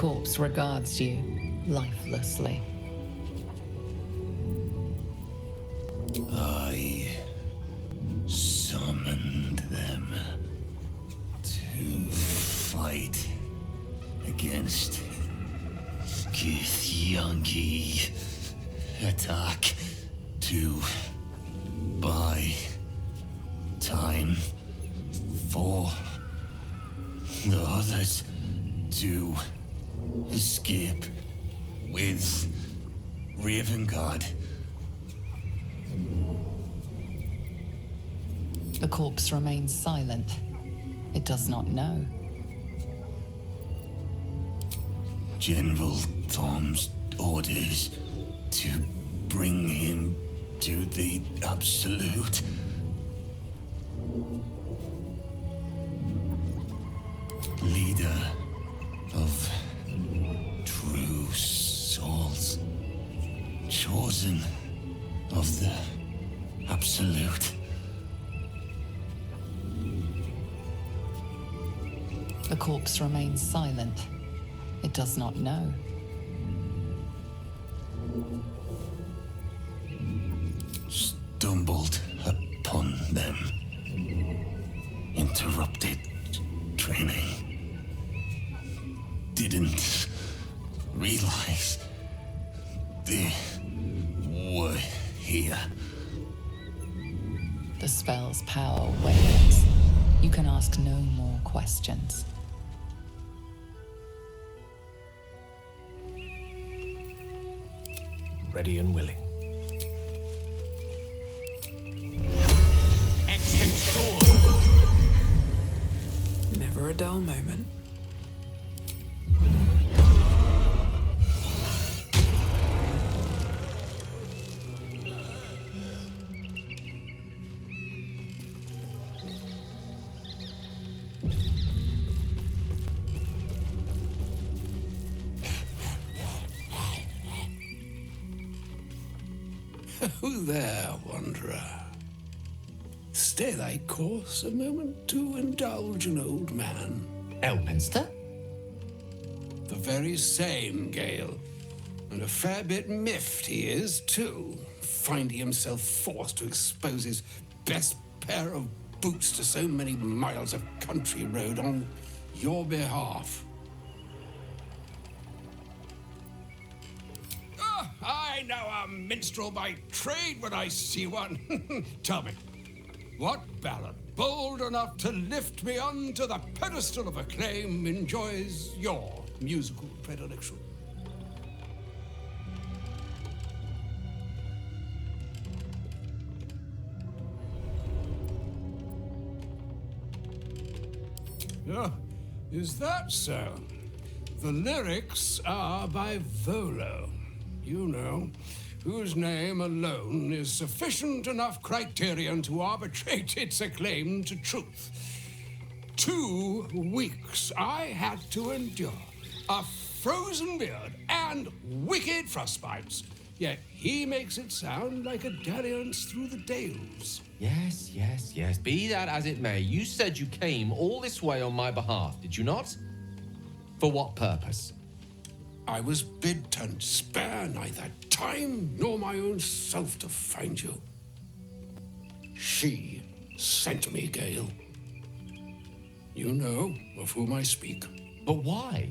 corpse regards you lifelessly. I summoned them to fight against Githyangi. Attack to buy time for the others to escape with Ravengard. The corpse remains silent. It does not know. General Tom's orders to bring him to the Absolute. Leader of true souls. Chosen of the Absolute. The corpse remains silent. It does not know. Stumbled upon them. Interrupted training. Didn't realize they were here. The spell's power wanes. You can ask no more questions. Ready and willing. Never a dull moment. Who there, wanderer? Stay thy course a moment to indulge an old man. Elminster? The very same, Gale. And a fair bit miffed he is, too, finding himself forced to expose his best pair of boots to so many miles of country road on your behalf. I know a minstrel by trade when I see one. Tell me, what ballad bold enough to lift me onto the pedestal of acclaim enjoys your musical predilection? Oh, is that so? The lyrics are by Volo. You know, whose name alone is sufficient enough criterion to arbitrate its acclaim to truth. 2 weeks I had to endure a frozen beard and wicked frostbites, yet he makes it sound like a dalliance through the dales. Yes. Be that as it may, you said you came all this way on my behalf, did you not? For what purpose? I was bid to spare neither time nor my own self to find you. She sent me, Gale. You know of whom I speak. But why?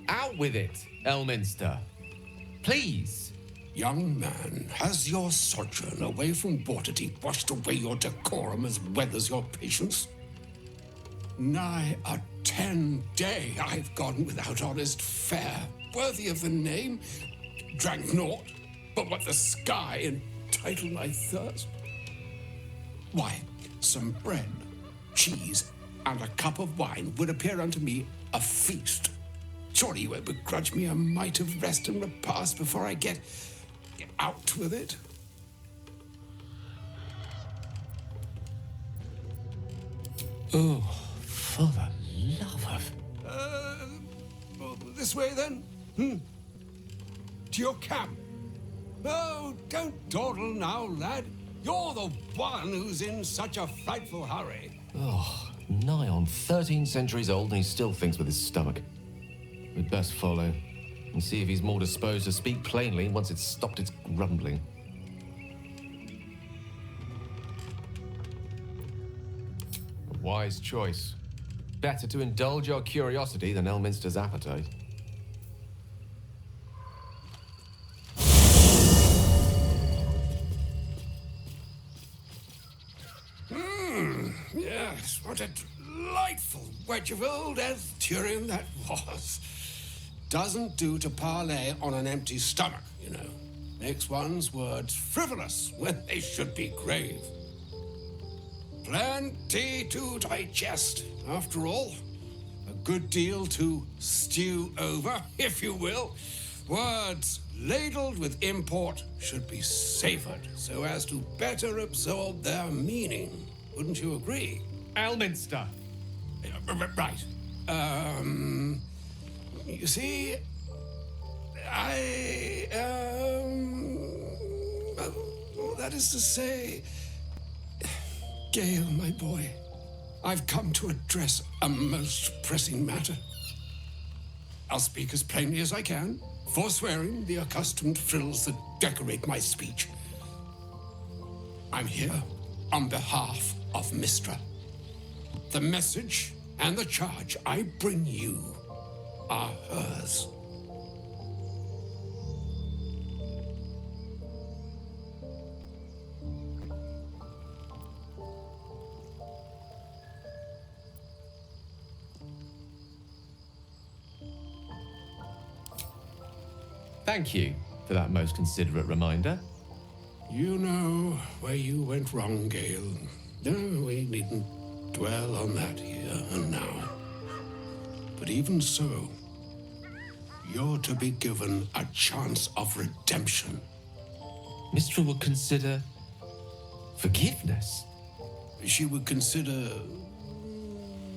Out with it, Elminster. Please. Young man, has your sojourn away from Waterdeep washed away your decorum as well as your patience? Nigh a 10-day I've gone without honest fare, worthy of the name, drank naught but what the sky entitled my thirst. Why, some bread, cheese, and a cup of wine would appear unto me a feast. Surely you won't begrudge me a mite of rest and repast before I get out with it. Oh, for the love of... This way then? To your camp. Oh, don't dawdle now, lad. You're the one who's in such a frightful hurry. Oh, nigh on 13 centuries old and he still thinks with his stomach. We'd best follow and see if he's more disposed to speak plainly once it's stopped its grumbling. A wise choice. Better to indulge your curiosity than Elminster's appetite. Yes, what a delightful wedge of old Arthurian that was. Doesn't do to parley on an empty stomach, you know. Makes one's words frivolous when they should be grave. Plenty to digest, after all. A good deal to stew over, if you will. Words ladled with import should be savored so as to better absorb their meaning. Wouldn't you agree? Elminster! Right. You see, that is to say, Gale, my boy, I've come to address a most pressing matter. I'll speak as plainly as I can, forswearing the accustomed frills that decorate my speech. I'm here on behalf of Mystra. The message and the charge I bring you are hers. Thank you for that most considerate reminder. You know where you went wrong, Gale. No, we needn't dwell on that here and now. But even so, you're to be given a chance of redemption. Mystra would consider forgiveness. She would consider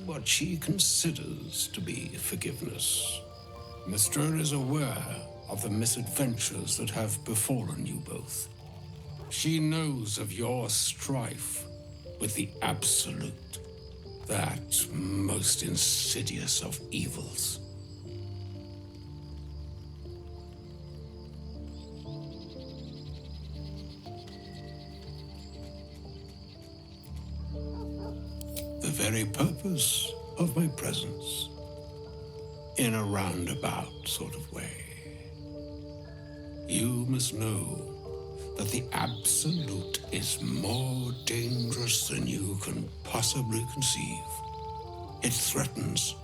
what she considers to be forgiveness. Mystra is aware of the misadventures that have befallen you both. She knows of your strife with the Absolute, that most insidious of evils. The very purpose of my presence, in a roundabout sort of way. You must know that the Absolute is more dangerous than you can possibly conceive. It threatens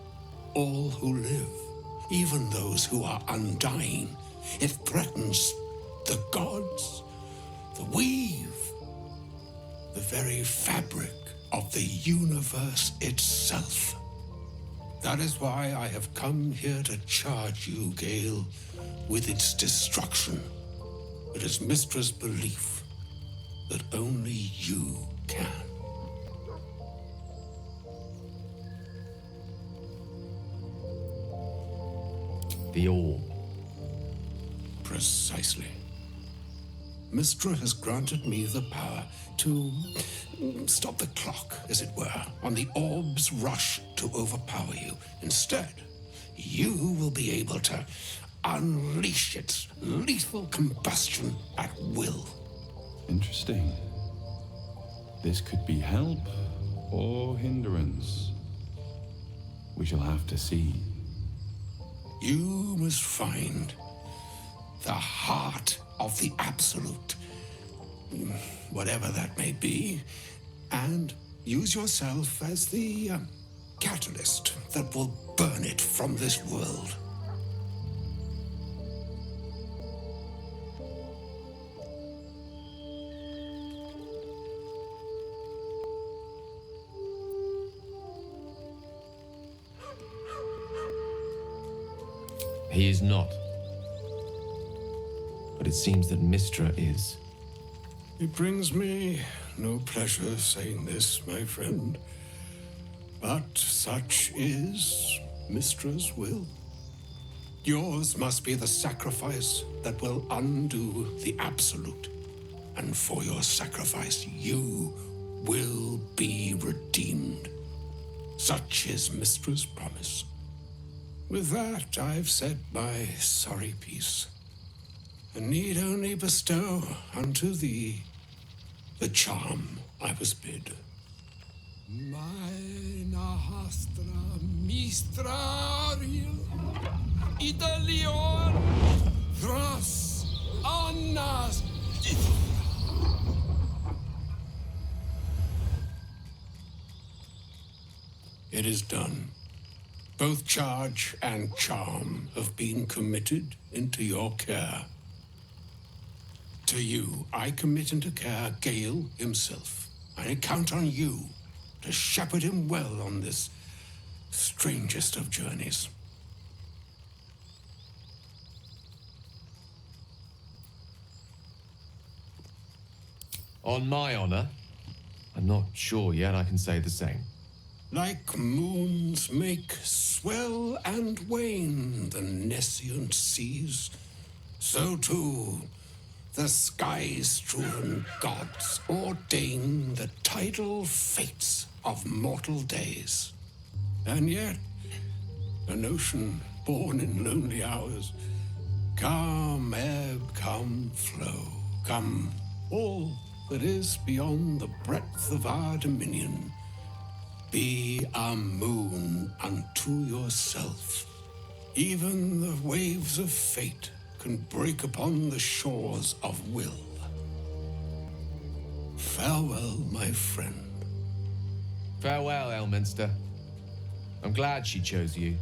all who live, even those who are undying. It threatens the gods, the weave, the very fabric of the universe itself. That is why I have come here to charge you, Gale, with its destruction. It is Mystra's belief that only you can. The orb. Precisely. Mystra has granted me the power to stop the clock, as it were, on the orb's rush to overpower you. Instead, you will be able to unleash its lethal combustion at will. Interesting. This could be help or hindrance. We shall have to see. You must find the heart of the Absolute, whatever that may be, and use yourself as the catalyst that will burn it from this world. He is not. But it seems that Mystra is. It brings me no pleasure saying this, my friend, but such is Mystra's will. Yours must be the sacrifice that will undo the Absolute, and for your sacrifice you will be redeemed. Such is Mystra's promise. With that, I've said my sorry piece, and need only bestow unto thee the charm I was bid. Maena hastra mistraril Italion thras annas. It is done. Both charge and charm have been committed into your care. To you, I commit into care Gale himself. I count on you to shepherd him well on this strangest of journeys. On my honor, I'm not sure yet I can say the same. Like moons make swell and wane the nescient seas, so too the sky-strewn gods ordain the tidal fates of mortal days. And yet, an ocean born in lonely hours, come ebb, come flow, come all that is beyond the breadth of our dominion. Be a moon unto yourself. Even the waves of fate can break upon the shores of will. Farewell, my friend. Farewell, Elminster. I'm glad she chose you.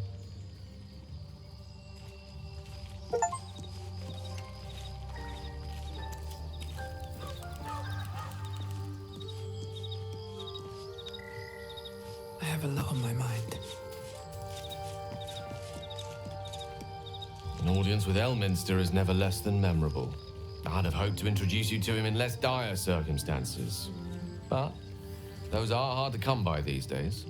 I have a lot on my mind. An audience with Elminster is never less than memorable. I'd have hoped to introduce you to him in less dire circumstances. But those are hard to come by these days.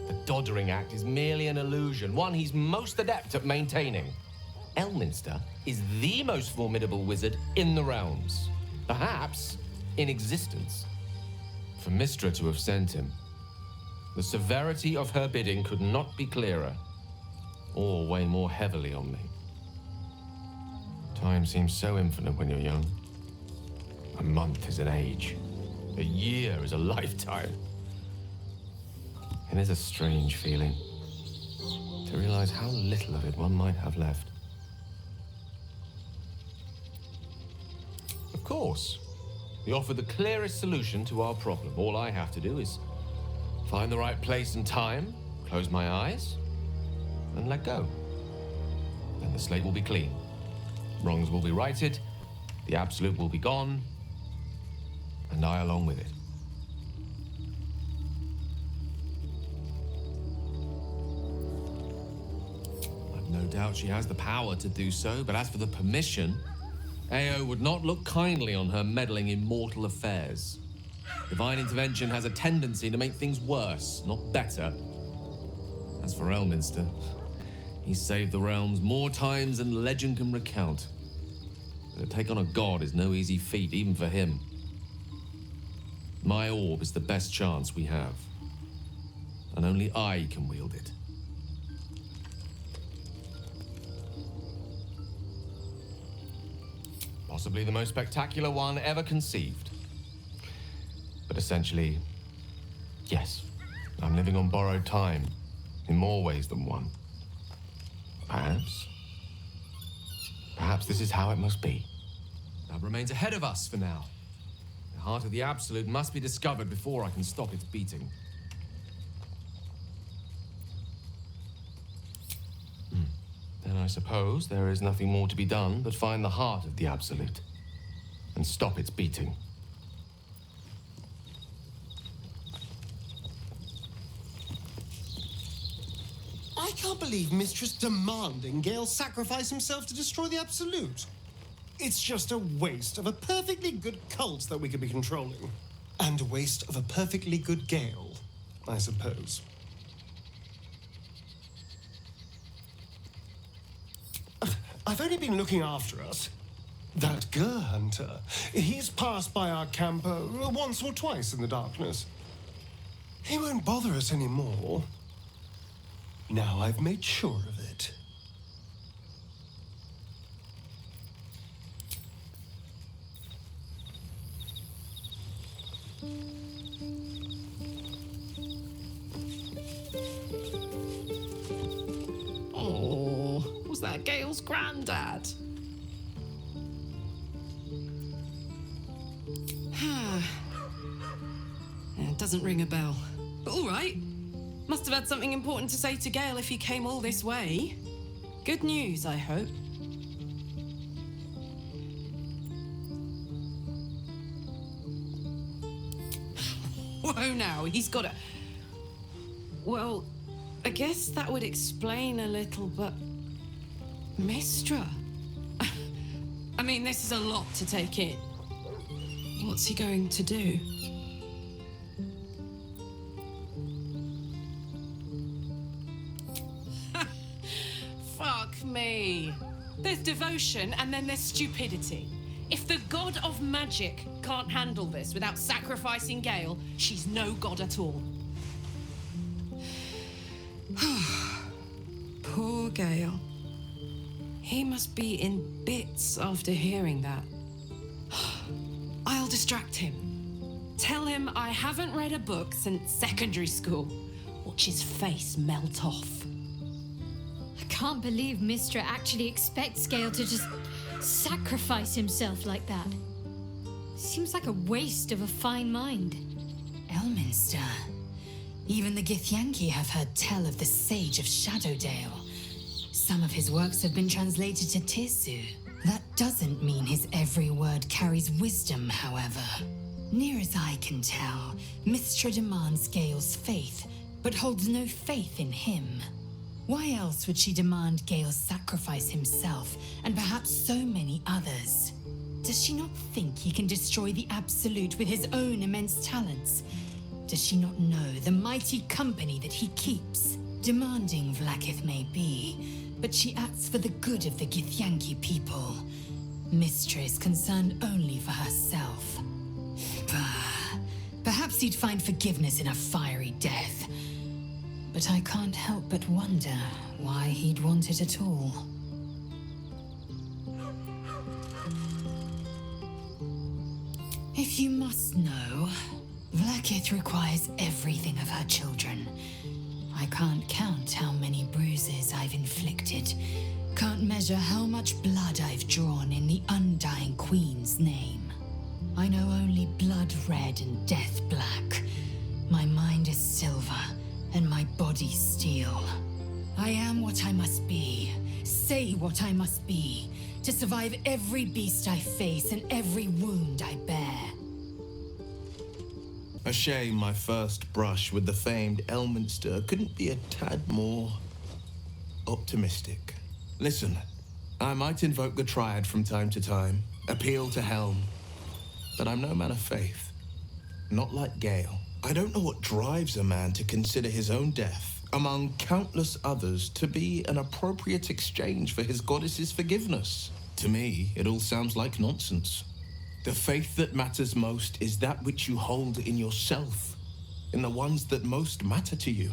The Doddering Act is merely an illusion, one he's most adept at maintaining. Elminster is the most formidable wizard in the realms, perhaps in existence. For Mystra to have sent him, the severity of her bidding could not be clearer, or weigh more heavily on me. Time seems so infinite when you're young. A month is an age. A year is a lifetime. It is a strange feeling to realize how little of it one might have left. Of course, we offer the clearest solution to our problem. All I have to do is find the right place and time, close my eyes, and let go. Then the slate will be clean. Wrongs will be righted, the absolute will be gone, and I along with it. I've no doubt she has the power to do so, but as for the permission, Ao would not look kindly on her meddling in mortal affairs. Divine intervention has a tendency to make things worse, not better. As for Elminster, he's saved the realms more times than legend can recount. But to take on a god is no easy feat, even for him. My orb is the best chance we have, and only I can wield it. Possibly the most spectacular one ever conceived. But essentially, yes, I'm living on borrowed time in more ways than one. Perhaps this is how it must be. That remains ahead of us for now. The heart of the Absolute must be discovered before I can stop its beating. Then I suppose there is nothing more to be done but find the heart of the Absolute and stop its beating. I can't believe Mistress demanding Gale sacrifice himself to destroy the Absolute. It's just a waste of a perfectly good cult that we could be controlling. And a waste of a perfectly good Gale, I suppose. I've only been looking after us. That Gur hunter. He's passed by our camp once or twice in the darkness. He won't bother us anymore. Now I've made sure of it. Oh, was that Gale's granddad? It doesn't ring a bell. But all right. Must have had something important to say to Gale if he came all this way. Good news, I hope. Whoa, now, he's got a... Well, I guess that would explain a little, but... Mistra? I mean, this is a lot to take in. What's he going to do? Fuck me. There's devotion and then there's stupidity. If the god of magic can't handle this without sacrificing Gale, she's no god at all. Poor Gale. He must be in bits after hearing that. I'll distract him. Tell him I haven't read a book since secondary school. Watch his face melt off. I can't believe Mistra actually expects Gale to just sacrifice himself like that. Seems like a waste of a fine mind. Elminster. Even the Githyanki have heard tell of the Sage of Shadowdale. Some of his works have been translated to Tirsu. That doesn't mean his every word carries wisdom, however. Near as I can tell, Mistra demands Gale's faith, but holds no faith in him. Why else would she demand Gale sacrifice himself, and perhaps so many others? Does she not think he can destroy the Absolute with his own immense talents? Does she not know the mighty company that he keeps? Demanding Vlaakith may be, but she acts for the good of the Githyanki people. Mistra is concerned only for herself. Perhaps he'd find forgiveness in a fiery death. But I can't help but wonder why he'd want it at all. If you must know, Vlaakith requires everything of her children. I can't count how many bruises I've inflicted. Can't measure how much blood I've drawn in the Undying Queen's name. I know only blood red and death black. My mind is silver, and my body steel. I am what I must be, say what I must be, to survive every beast I face and every wound I bear. A shame my first brush with the famed Elminster couldn't be a tad more optimistic. Listen, I might invoke the Triad from time to time, appeal to Helm, but I'm no man of faith. Not like Gale. I don't know what drives a man to consider his own death, among countless others, to be an appropriate exchange for his goddess's forgiveness. To me, it all sounds like nonsense. The faith that matters most is that which you hold in yourself, in the ones that most matter to you.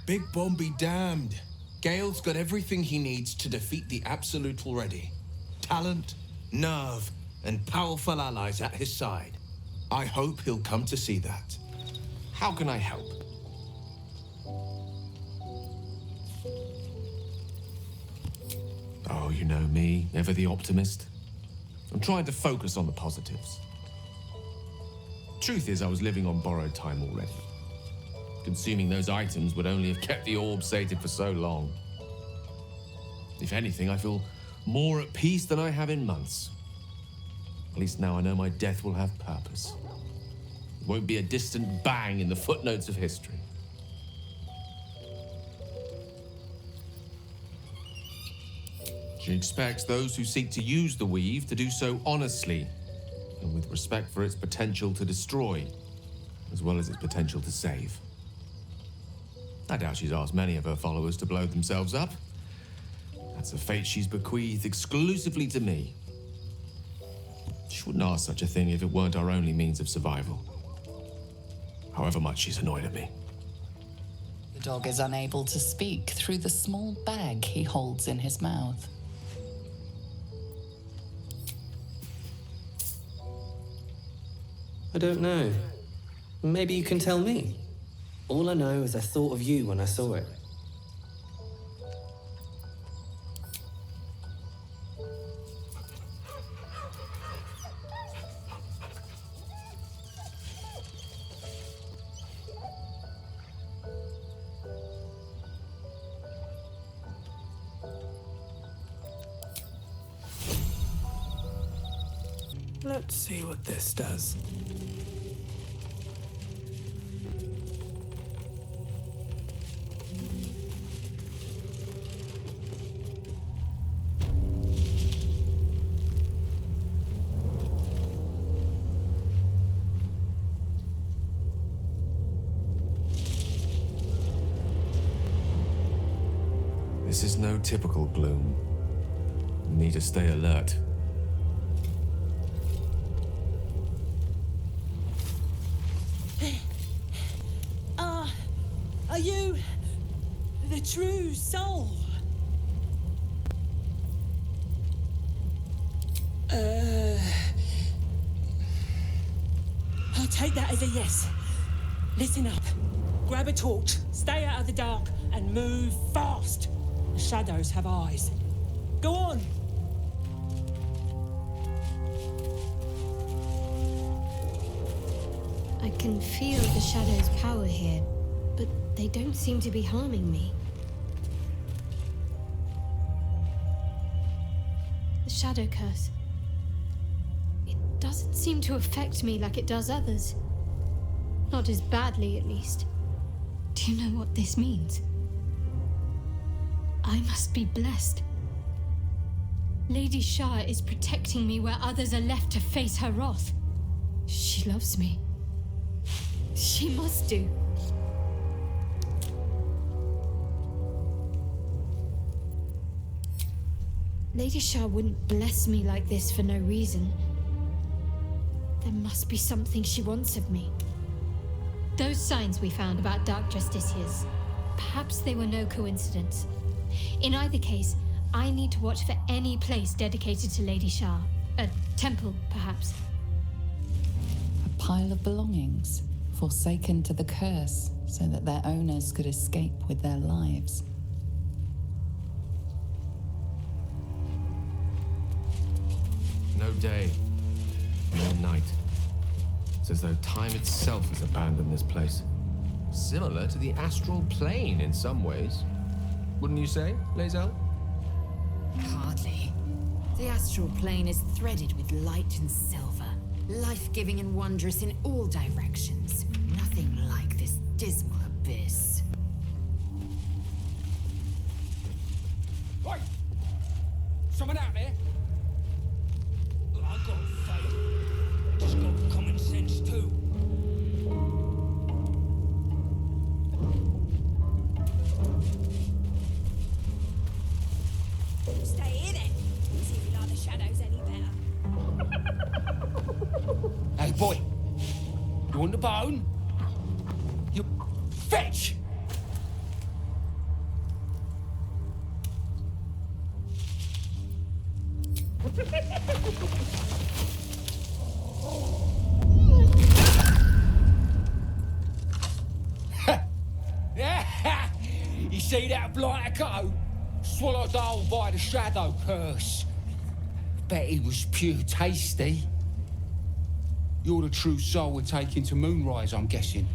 Big Bomb be damned. Gale's got everything he needs to defeat the Absolute already. Talent, nerve, and powerful allies at his side. I hope he'll come to see that. How can I help? Oh, you know me, ever the optimist. I'm trying to focus on the positives. Truth is, I was living on borrowed time already. Consuming those items would only have kept the orb sated for so long. If anything, I feel more at peace than I have in months. At least now I know my death will have purpose. It won't be a distant bang in the footnotes of history. She expects those who seek to use the weave to do so honestly and with respect for its potential to destroy, as well as its potential to save. I doubt she's asked many of her followers to blow themselves up. That's a fate she's bequeathed exclusively to me. She wouldn't ask such a thing if it weren't our only means of survival. However much she's annoyed at me. The dog is unable to speak through the small bag he holds in his mouth. I don't know. Maybe you can tell me. All I know is I thought of you when I saw it. Let's see what this does. This is no typical gloom. Need to stay alert. Are you the true soul? I'll take that as a yes. Listen up. Grab a torch, stay out of the dark, and move fast. The shadows have eyes. Go on. I can feel the shadow's power here, but they don't seem to be harming me. The shadow curse. It doesn't seem to affect me like it does others. Not as badly, at least. Do you know what this means? I must be blessed. Lady Shah is protecting me where others are left to face her wrath. She loves me. She must do. Lady Shah wouldn't bless me like this for no reason. There must be something she wants of me. Those signs we found about Dark Justiciars, perhaps they were no coincidence. In either case, I need to watch for any place dedicated to Lady Shah. A temple, perhaps. A pile of belongings, forsaken to the curse, so that their owners could escape with their lives. No day, no night. It's as though time itself has abandoned this place. Similar to the astral plane in some ways. Wouldn't you say, Lae'zel? Hardly. The astral plane is threaded with light and silver, life-giving and wondrous in all directions. Nothing like this dismal abyss. Wait! Someone out there? I got faith. I just got common sense too. Stay here then. See if you like the shadows any better. Hey, boy. You want the bone? You fetch! You see that blighter go? Swallowed whole by the shadow curse. Bet he was pure tasty. You're the true soul we're taking to Moonrise, I'm guessing.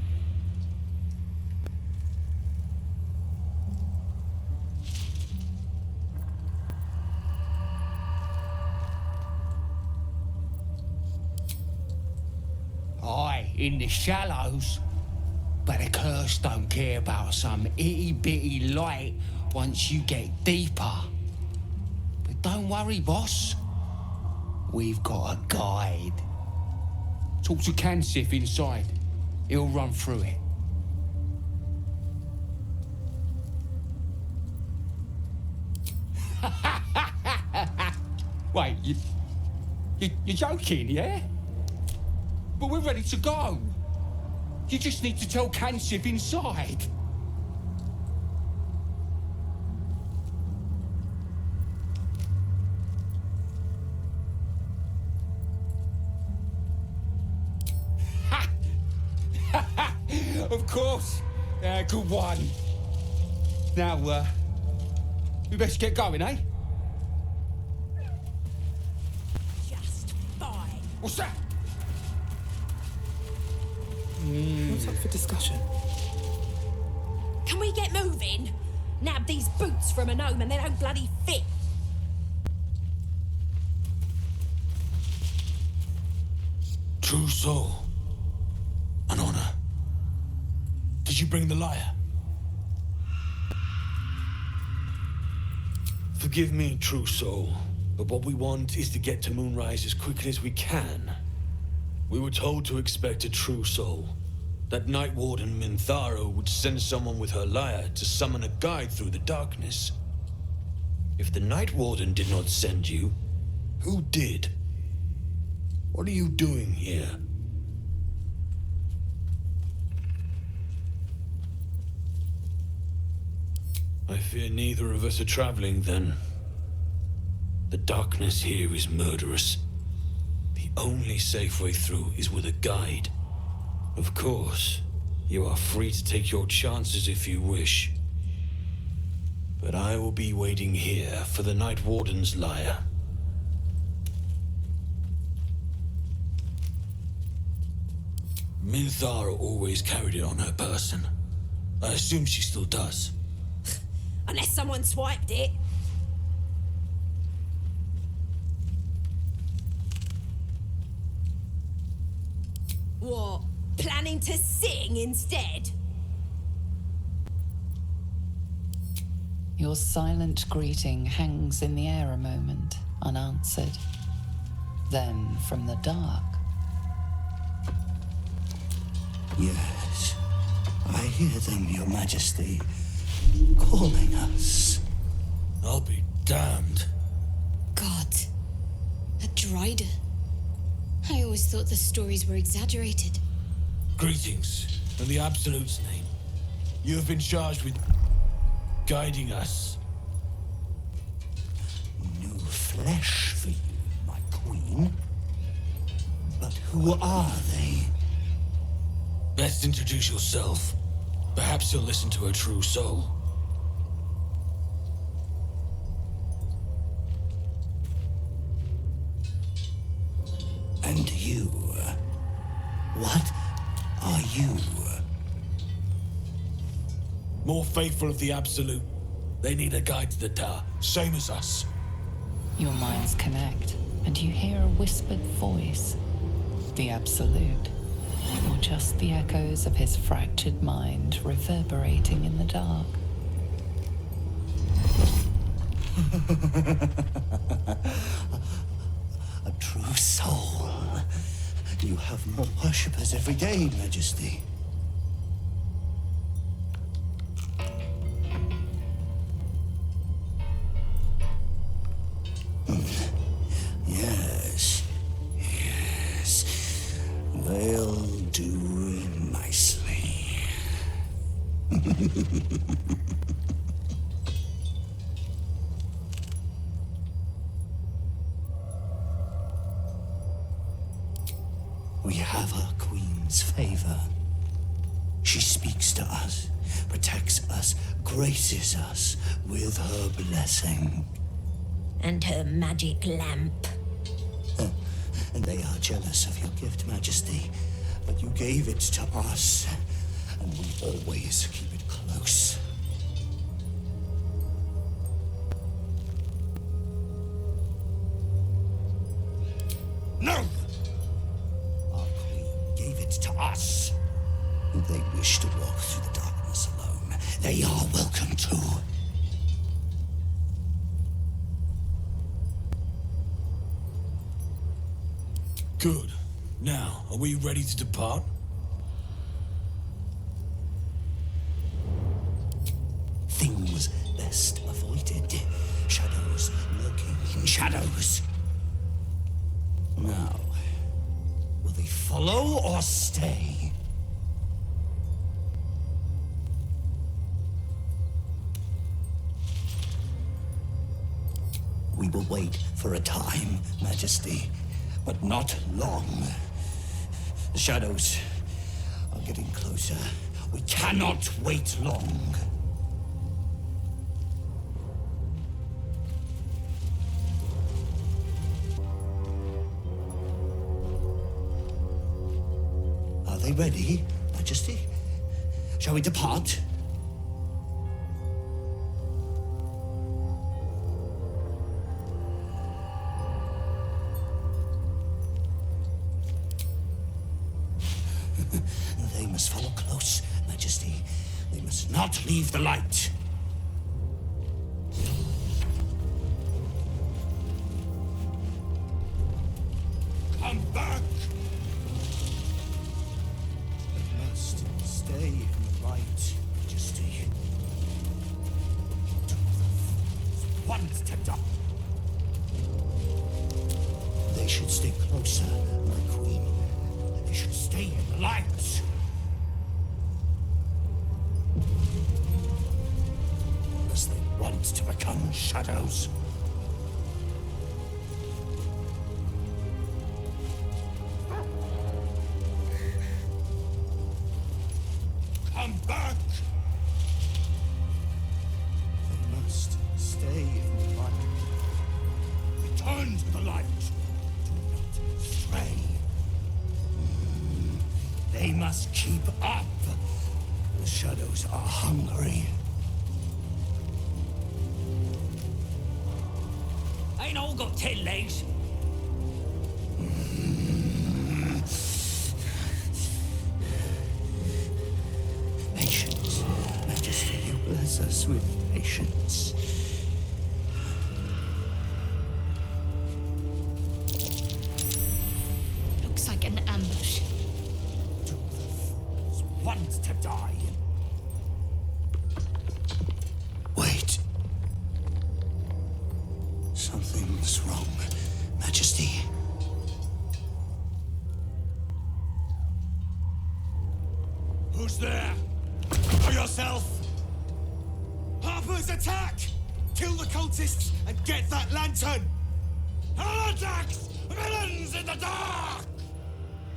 Aye, in the shallows. But the curse don't care about some itty-bitty light once you get deeper. But don't worry, boss. We've got a guide. Talk to Kansif inside. He'll run through it. Wait, You're joking, yeah? But we're ready to go. You just need to tell Kansip inside. Of course. Good one. Now, we best get going, eh? Just fine. What's that? What's up for discussion? Can we get moving? Nab these boots from a gnome and they don't bloody fit. True soul. An honor. Did you bring the lyre? Forgive me, true soul, but what we want is to get to Moonrise as quickly as we can. We were told to expect a true soul. That Night Warden Minthara would send someone with her lyre to summon a guide through the darkness. If the Night Warden did not send you, who did? What are you doing here? I fear neither of us are traveling, then. The darkness here is murderous. The only safe way through is with a guide. Of course, you are free to take your chances if you wish. But I will be waiting here for the Night Warden's lyre. Minthara always carried it on her person. I assume she still does. Unless someone swiped it. What? Planning to sing instead? Your silent greeting hangs in the air a moment, unanswered. Then, from the dark, Yes, I hear them, Your Majesty, calling us. I'll be damned. God. A Drider. I always thought the stories were exaggerated. Greetings, in the Absolute's name. You have been charged with guiding us. New flesh for you, my queen. But who are they? Best introduce yourself. Perhaps you'll listen to a true soul. And you? What are you? More faithful of the Absolute. They need a guide to the tower, same as us. your minds connect, and you hear a whispered voice. The Absolute. Or just the echoes of his fractured mind reverberating in the dark. A true soul. You have more worshippers every day, Majesty. Yes. Yes. They'll do nicely. We have our queen's favor. She speaks to us, protects us, graces us with her blessing. And her magic lamp. And they are jealous of your gift, Majesty. But you gave it to us, and we always keep it close. No! Our queen gave it to us. If they wish to walk through the darkness alone, they are welcome to. Good. Now, are we ready to depart? Things best avoided. Shadows lurking in shadows. Now, will they follow or stay? We will wait for a time, Majesty, but not long. The shadows are getting closer. We cannot wait long. Are they ready, Majesty? Shall we depart? They must follow close, Majesty. They must not leave the light. Come back! They must stay in the light, Majesty. Want to die. They should stay closer, my queen. They should stay in the light. Unless they want to become shadows. Come back! They must stay in the light. Return to the light. Do not stray. They must keep up. The shadows are hungry. Ain't all got 10 legs. Patience, Majesty, you bless us with patience. Looks like an ambush. Want to die. Wait. Something's wrong, Majesty. Who's there? Show yourself! Harper's attack! Kill the cultists and get that lantern! Heretics! Villains in the dark!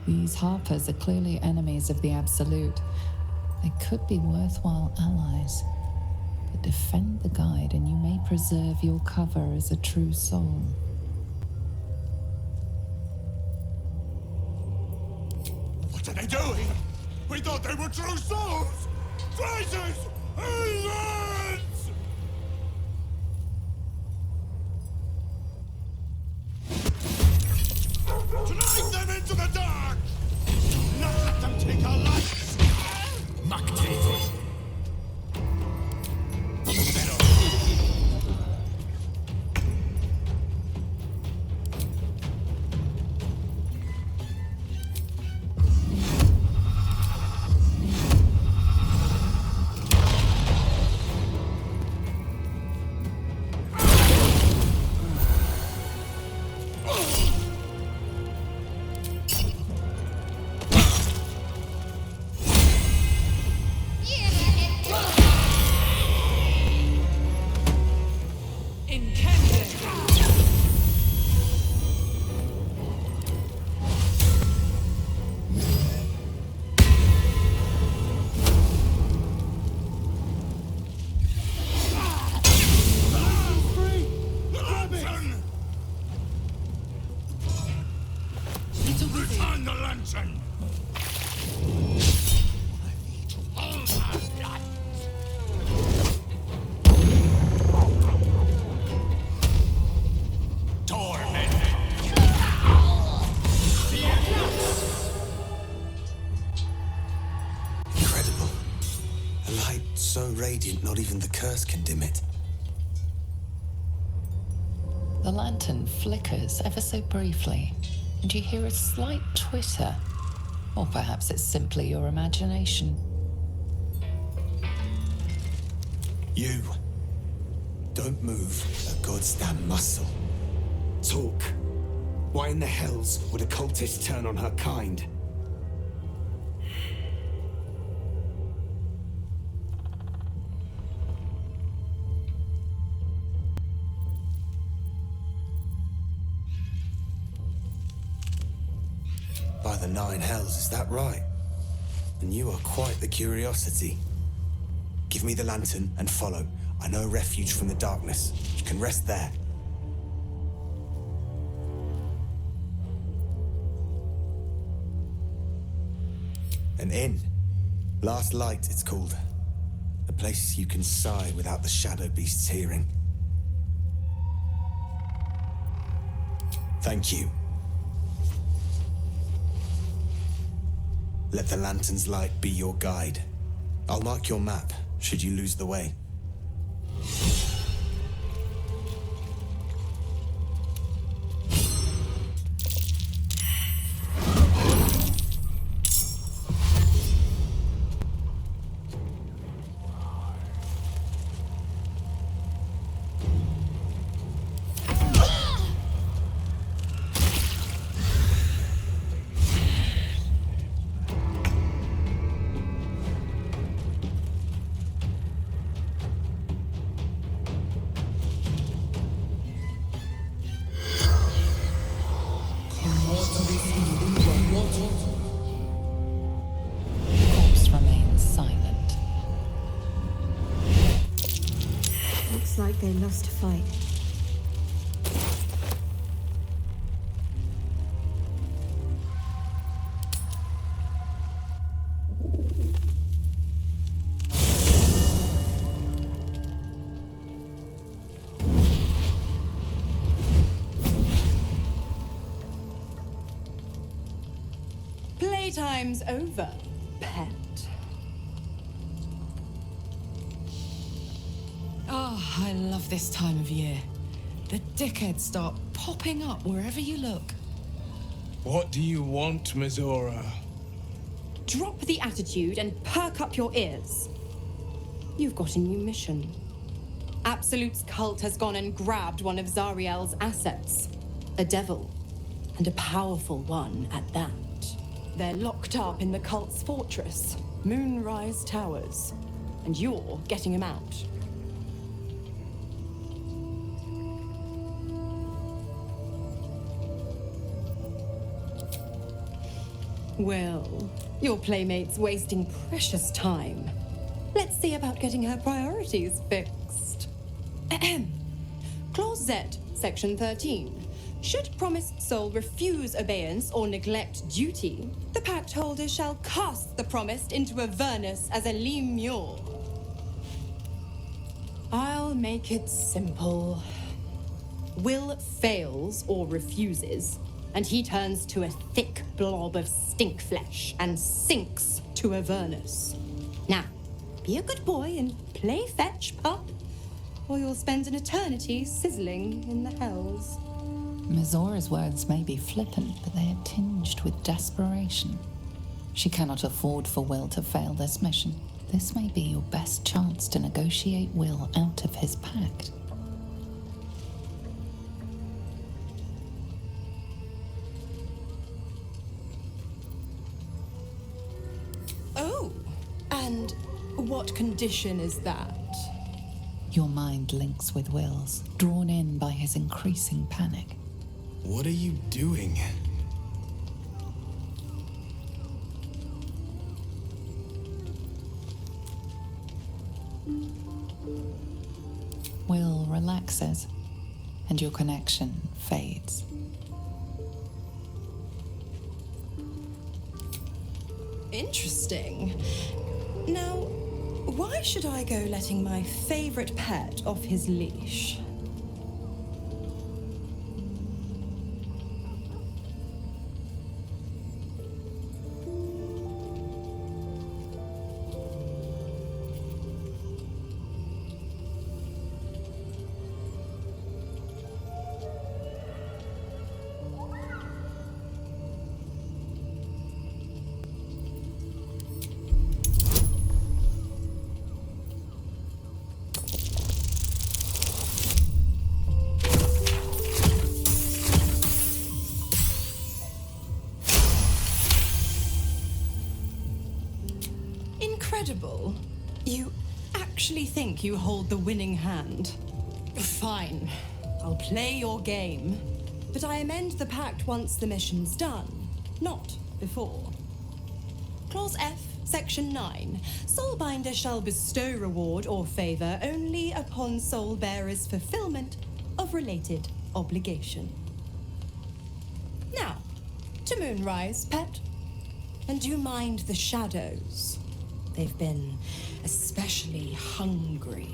These Harpers are clearly enemies of the Absolute. They could be worthwhile allies. But defend the guide and you may preserve your cover as a true soul. What are they doing? We thought they were true souls! Traitors! Heathens! Drag them into the dark! Do not let them take our lives! Makti! Return the lantern! Worthy to hold our light! Incredible. A light so radiant, not even the curse can dim it. The lantern flickers ever so briefly, and you hear a slight twitter. Or perhaps it's simply your imagination. You. Don't move a goddamn muscle. Talk. Why in the hells would a cultist turn on her kind? By the nine hells, is that right? And you are quite the curiosity. Give me the lantern and follow. I know a refuge from the darkness. You can rest there. An inn. Last Light, it's called. A place you can sigh without the shadow beasts hearing. Thank you. Let the lantern's light be your guide. I'll mark your map, should you lose the way. Corpse remains silent. Looks like they lost a fight. Playtime's over, pet. Oh, I love this time of year. The dickheads start popping up wherever you look. What do you want, Mizora? Drop the attitude and perk up your ears. You've got a new mission. Absolute's cult has gone and grabbed one of Zariel's assets. A devil. And a powerful one at that. They're locked up in the cult's fortress, Moonrise Towers. And you're getting him out. Well, your playmate's wasting precious time. Let's see about getting her priorities fixed. Ahem. Clause Z, Section 13. Should promised soul refuse abeyance or neglect duty, the pact holder shall cast the promised into Avernus as a lemure. I'll make it simple. Will fails or refuses, and he turns to a thick blob of stink flesh and sinks to Avernus. Now, be a good boy and play fetch, pup, or you'll spend an eternity sizzling in the hells. Mizora's words may be flippant, but they are tinged with desperation. She cannot afford for Will to fail this mission. This may be your best chance to negotiate Will out of his pact. Oh, and what condition is that? Your mind links with Will's, drawn in by his increasing panic. What are you doing? Will relaxes, and your connection fades. Interesting. Now, why should I go letting my favorite pet off his leash? actually think you hold the winning hand? Fine. I'll play your game. But I amend the pact once the mission's done, not before. Clause F, Section 9. Soulbinder shall bestow reward or favor only upon soul bearer's fulfillment of related obligation. Now, to Moonrise, pet. And do you mind the shadows? They've been especially hungry.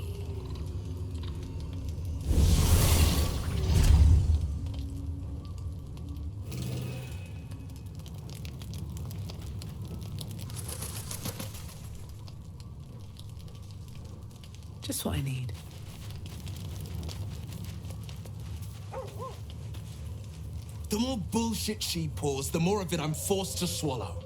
Just what I need. The more bullshit she pours, the more of it I'm forced to swallow.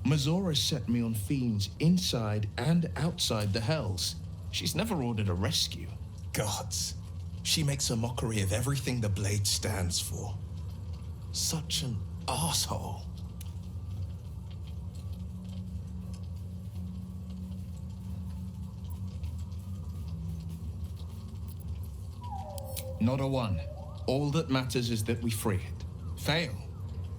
Mazora set me on fiends inside and outside the Hells. She's never ordered a rescue. Gods. She makes a mockery of everything the Blade stands for. Such an asshole. Not a one. All that matters is that we free it. Fail,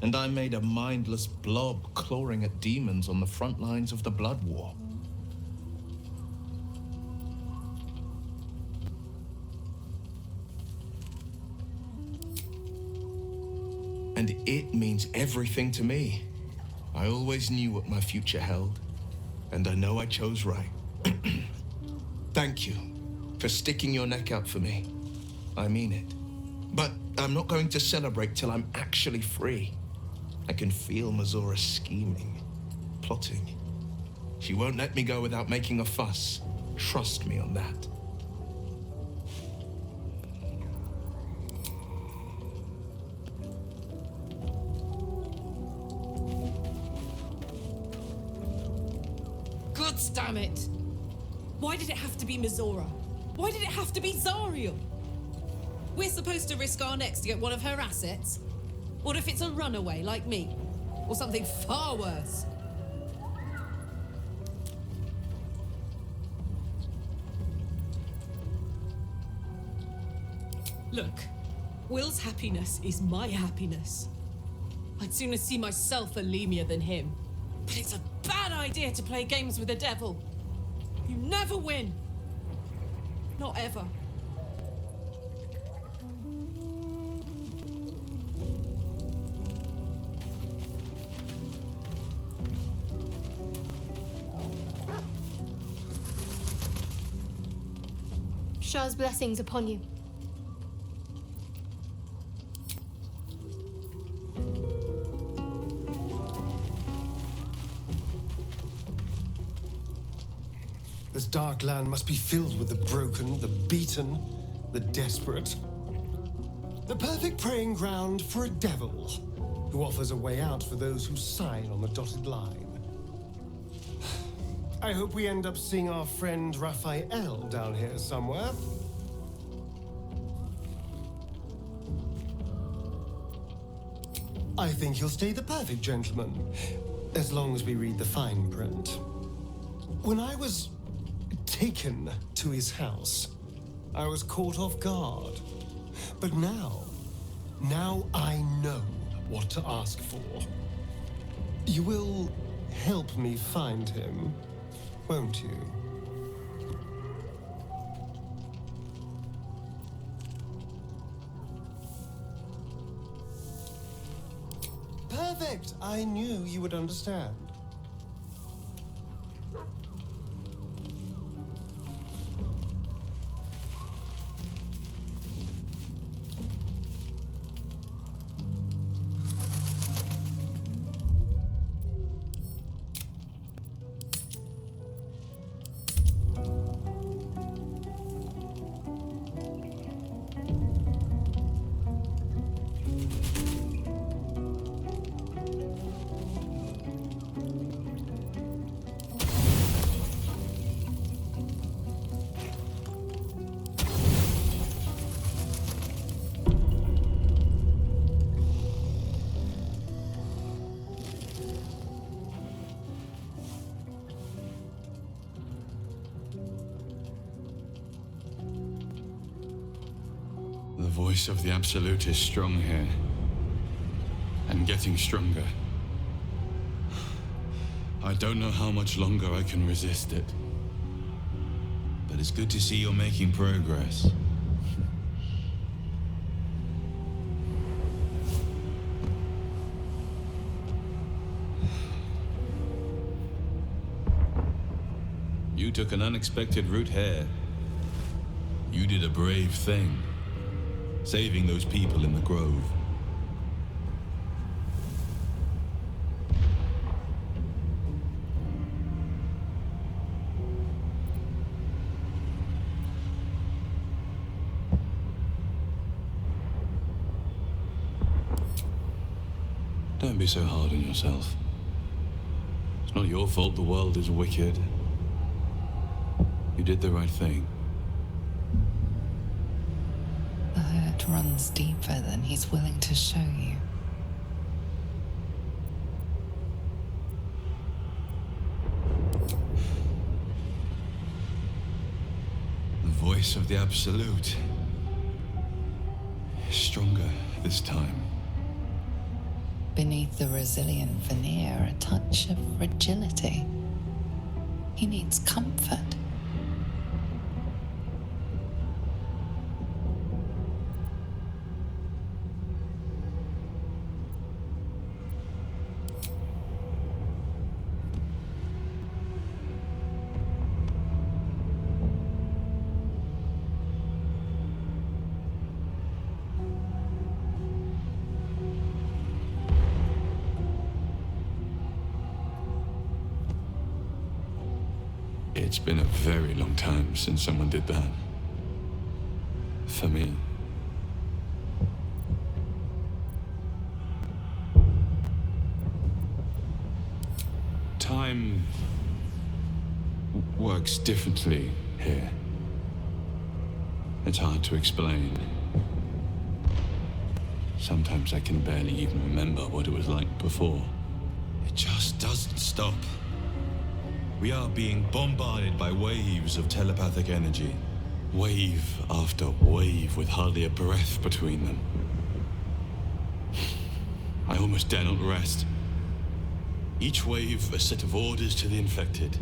and I'm made a mindless blob clawing at demons on the front lines of the Blood War. And it means everything to me. I always knew what my future held, and I know I chose right. Thank you for sticking your neck out for me. I mean it. But I'm not going to celebrate till I'm actually free. I can feel Mazora scheming, plotting. She won't let me go without making a fuss. Trust me on that. God damn it! Why did it have to be Mazora? Why did it have to be Zariel? We're supposed to risk our necks to get one of her assets? What if it's a runaway like me? Or something far worse? Look, Will's happiness is my happiness. I'd sooner see myself a Lemia than him. But it's a bad idea to play games with the devil. You never win. Not ever. Shah's blessings upon you. This dark land must be filled with the broken, the beaten, the desperate. The perfect preying ground for a devil who offers a way out for those who sign on the dotted line. I hope we end up seeing our friend Raphael down here somewhere. I think he'll stay the perfect gentleman, as long as we read the fine print. When I was taken to his house, I was caught off guard. But now I know what to ask for. You will help me find him, won't you? Perfect! I knew you would understand. voice of the Absolute is strong here. And getting stronger. I don't know how much longer I can resist it. But it's good to see you're making progress. You took an unexpected route here. You did a brave thing, saving those people in the grove. Don't be so hard on yourself. It's not your fault the world is wicked. You did the right thing. The hurt runs deeper than he's willing to show you. The voice of the Absolute is stronger this time. Beneath the resilient veneer, a touch of fragility. He needs comfort. It's been a very long time since someone did that. For me. Time works differently here. It's hard to explain. Sometimes I can barely even remember what it was like before. It just doesn't stop. We are being bombarded by waves of telepathic energy. Wave after wave with hardly a breath between them. I almost dare not rest. Each wave a set of orders to the infected.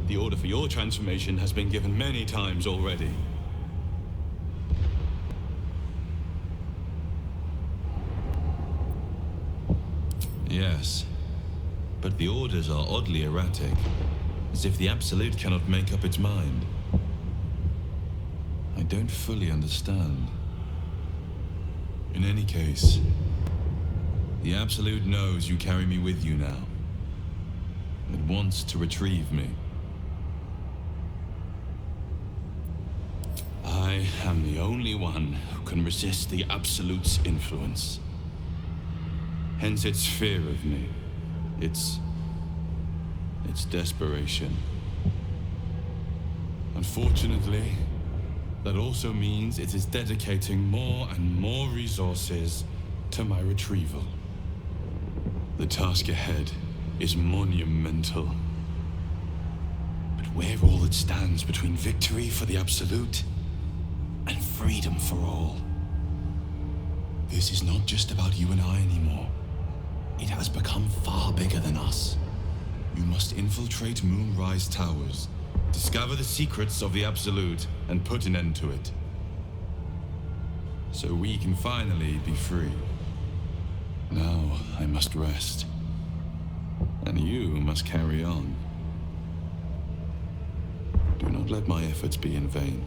The order for your transformation has been given many times already. Yes. But the orders are oddly erratic, as if the Absolute cannot make up its mind. I don't fully understand. In any case, the Absolute knows you carry me with you now. It wants to retrieve me. I am the only one who can resist the Absolute's influence. Hence its fear of me. It's desperation. Unfortunately, that also means it is dedicating more and more resources to my retrieval. The task ahead is monumental. But we're all that stands between victory for the Absolute and freedom for all. This is not just about you and I anymore. It has become far bigger than us. You must infiltrate Moonrise Towers, discover the secrets of the Absolute, and put an end to it. So we can finally be free. Now I must rest. And you must carry on. Do not let my efforts be in vain.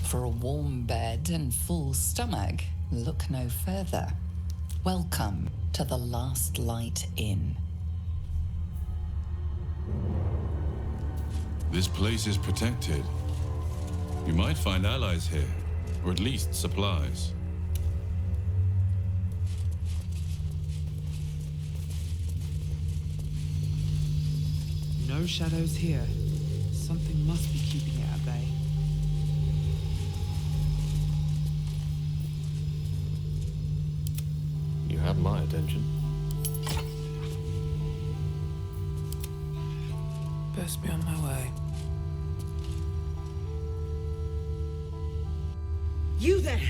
For a warm bed and full stomach, look no further. Welcome to the Last Light Inn. This place is protected. You might find allies here, or at least supplies. No shadows here. Something must be keeping it at bay. You have my attention. Best be on my way. You there!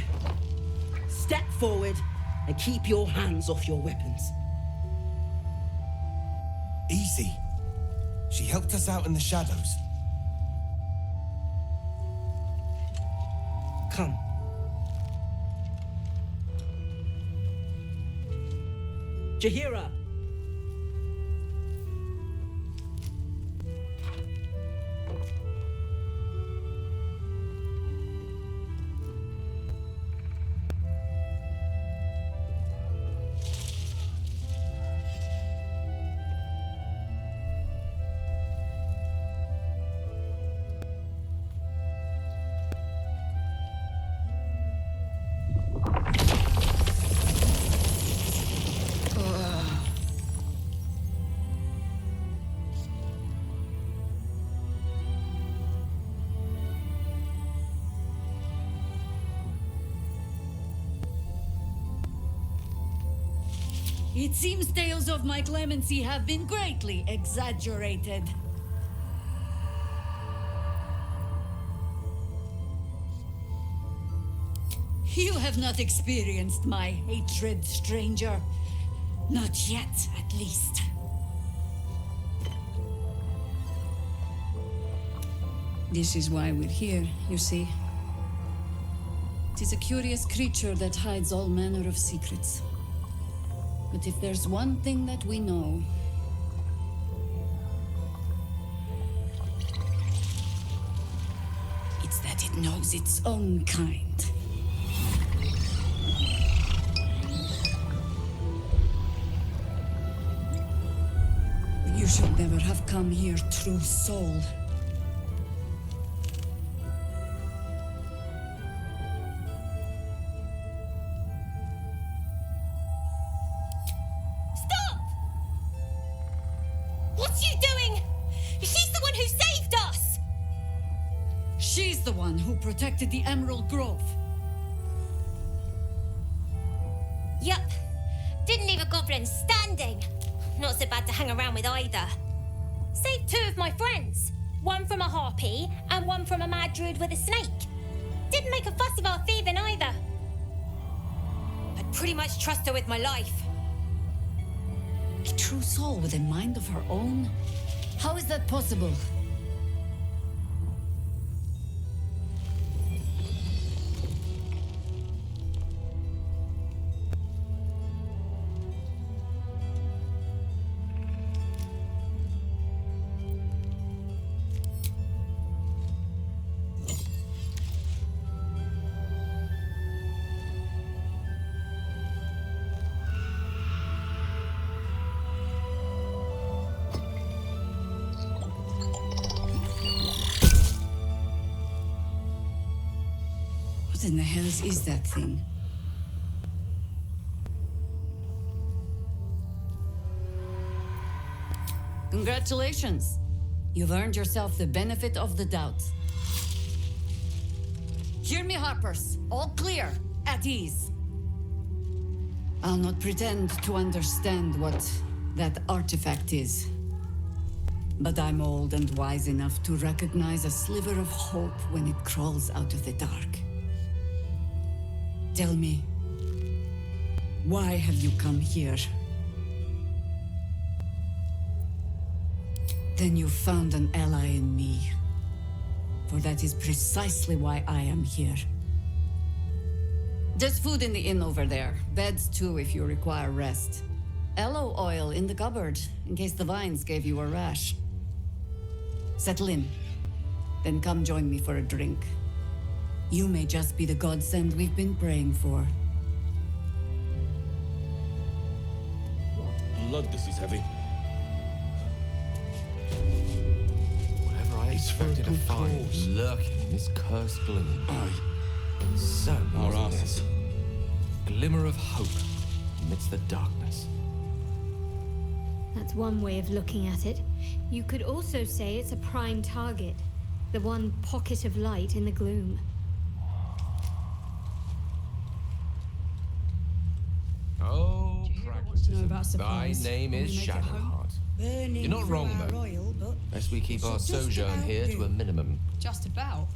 Step forward and keep your hands off your weapons. Easy. She helped us out in the shadows. Come. Jahira! It seems tales of my clemency have been greatly exaggerated. You have not experienced my hatred, stranger. Not yet, at least. This is why we're here, you see. It is a curious creature that hides all manner of secrets. But if there's one thing that we know, it's that it knows its own kind. You should never have come here, true soul. What's you doing? She's the one who saved us! She's the one who protected the Emerald Grove. Yup. Didn't leave a goblin standing. Not so bad to hang around with either. Saved two of my friends. One from a harpy and one from a mad druid with a snake. Didn't make a fuss about thieving either. I'd pretty much trust her with my life. A true soul with a mind of her own? How is that possible? What in the hells is that thing? Congratulations! You've earned yourself the benefit of the doubt. Hear me, Harpers. All clear. At ease. I'll not pretend to understand what that artifact is. But I'm old and wise enough to recognize a sliver of hope when it crawls out of the dark. Tell me, why have you come here? Then you found an ally in me. For that is precisely why I am here. There's food in the inn over there. Beds too if you require rest. Aloe oil in the cupboard, in case the vines gave you a rash. Settle in. Then come join me for a drink. You may just be the godsend we've been praying for. Blood, this is heavy. Whatever I expected to find lurking in this cursed gloom. So Our was asses. this. Glimmer of hope amidst the darkness. That's one way of looking at it. You could also say it's a prime target. The one pocket of light in the gloom. Oh, pragmatism. about Thy supplies name when is we make it home? Shadowheart. You're not wrong, though. Lest we keep our sojourn here to a minimum. Just about.